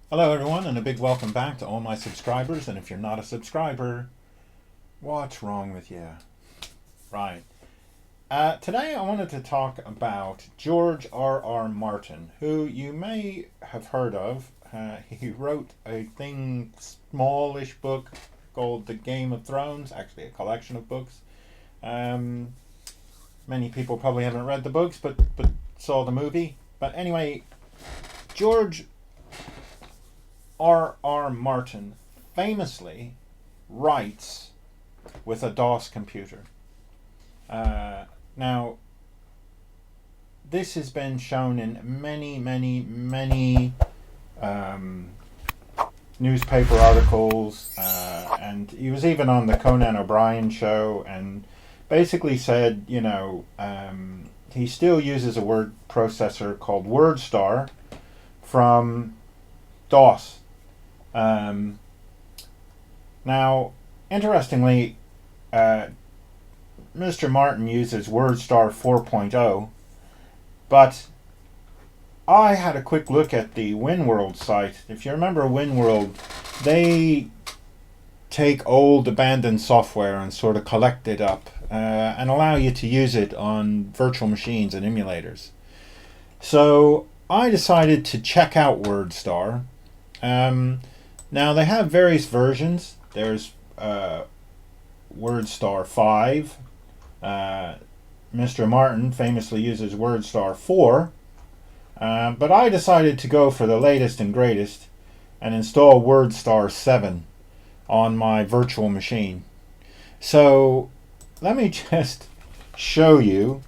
Hello everyone, and a big welcome back to all my subscribers. And if you're not a subscriber, what's wrong with you? Right. Today I wanted to talk about George R. Martin, who you may have heard of. He wrote a smallish book called The Game of Thrones, actually a collection of books. Um, Many people probably haven't read the books, but saw the movie. But anyway, George R. Martin famously writes with a DOS computer. Now, this has been shown in many um, newspaper articles, and he was even on the Conan O'Brien show and basically said, he still uses a word processor called WordStar from DOS. Now, interestingly, Mr. Martin uses WordStar 4.0, but I had a quick look at the WinWorld site. If you remember WinWorld, they take old abandoned software and sort of collect it up and allow you to use it on virtual machines and emulators. So I decided to check out WordStar. Now they have various versions. There's WordStar 5. Mr. Martin famously uses WordStar 4. But I decided to go for the latest and greatest and install WordStar 7 on my virtual machine. So let me just show you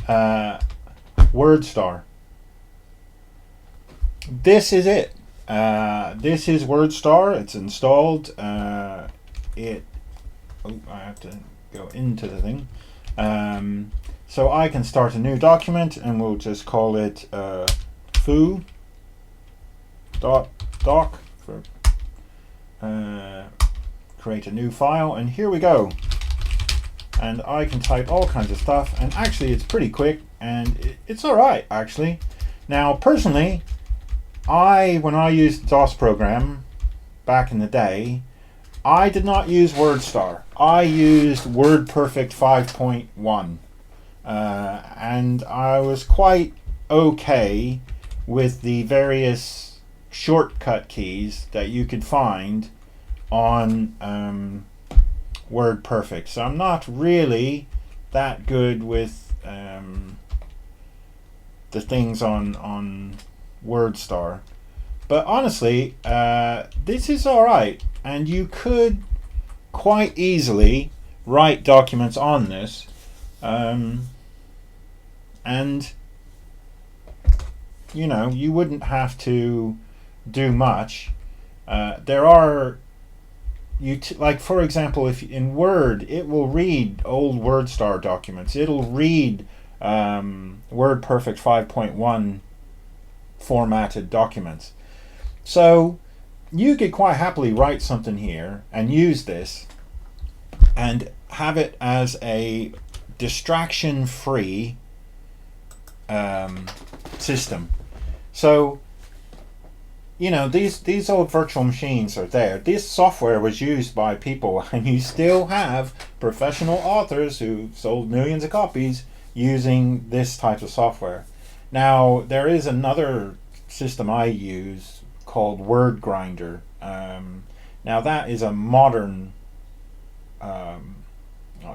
WordStar. This is it. This is WordStar. It's installed. I have to go into the thing. So I can start a new document, and we'll just call it foo.doc for create a new file, and here we go. And I can type all kinds of stuff, and actually it's pretty quick, and it's alright actually. Now personally, when I used the DOS program back in the day, I did not use WordStar. I used WordPerfect 5.1. And I was quite okay with the various shortcut keys that you could find on WordPerfect. So I'm not really that good with the things on WordStar. But honestly, this is alright, and you could quite easily write documents on this. And you wouldn't have to do much. There are like, for example, if in Word, it will read old WordStar documents. It'll read WordPerfect 5.1 formatted documents. So you could quite happily write something here and use this and have it as a distraction-free system. So these old virtual machines are there. This software was used by people, and you still have professional authors who sold millions of copies using this type of software. Now there is another system I use called Word Grinder. Now that is a modern. I'd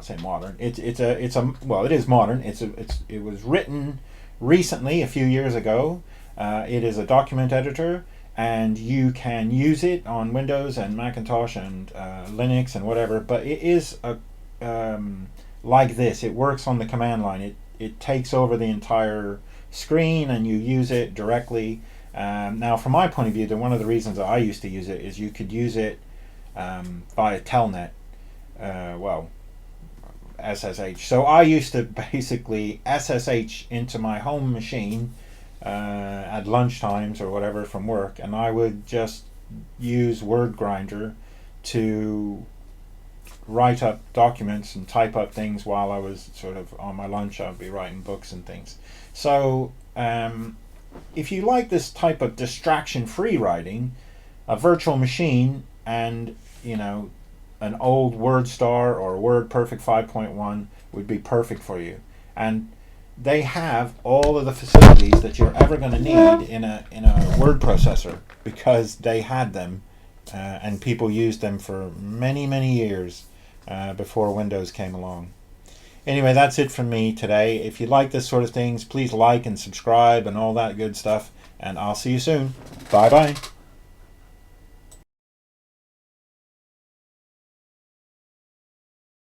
say modern. It is modern. It was written recently, a few years ago. It is a document editor, and you can use it on Windows and Macintosh and Linux and whatever. But it is like this. It works on the command line. It takes over the entire screen, and you use it directly. Now, from my point of view, one of the reasons that I used to use it is you could use it via Telnet. SSH. So I used to basically SSH into my home machine at lunch times or whatever from work, and I would just use Word Grinder to write up documents and type up things while I was sort of on my lunch. I'd be writing books and things. So if you like this type of distraction-free writing, a virtual machine and, you know, an old WordStar or WordPerfect 5.1 would be perfect for you. And they have all of the facilities that you're ever going to need in a word processor, because they had them, and people used them for many years before Windows came along. Anyway, that's it from me today. If you like this sort of things, please like and subscribe and all that good stuff, and I'll see you soon. Bye bye.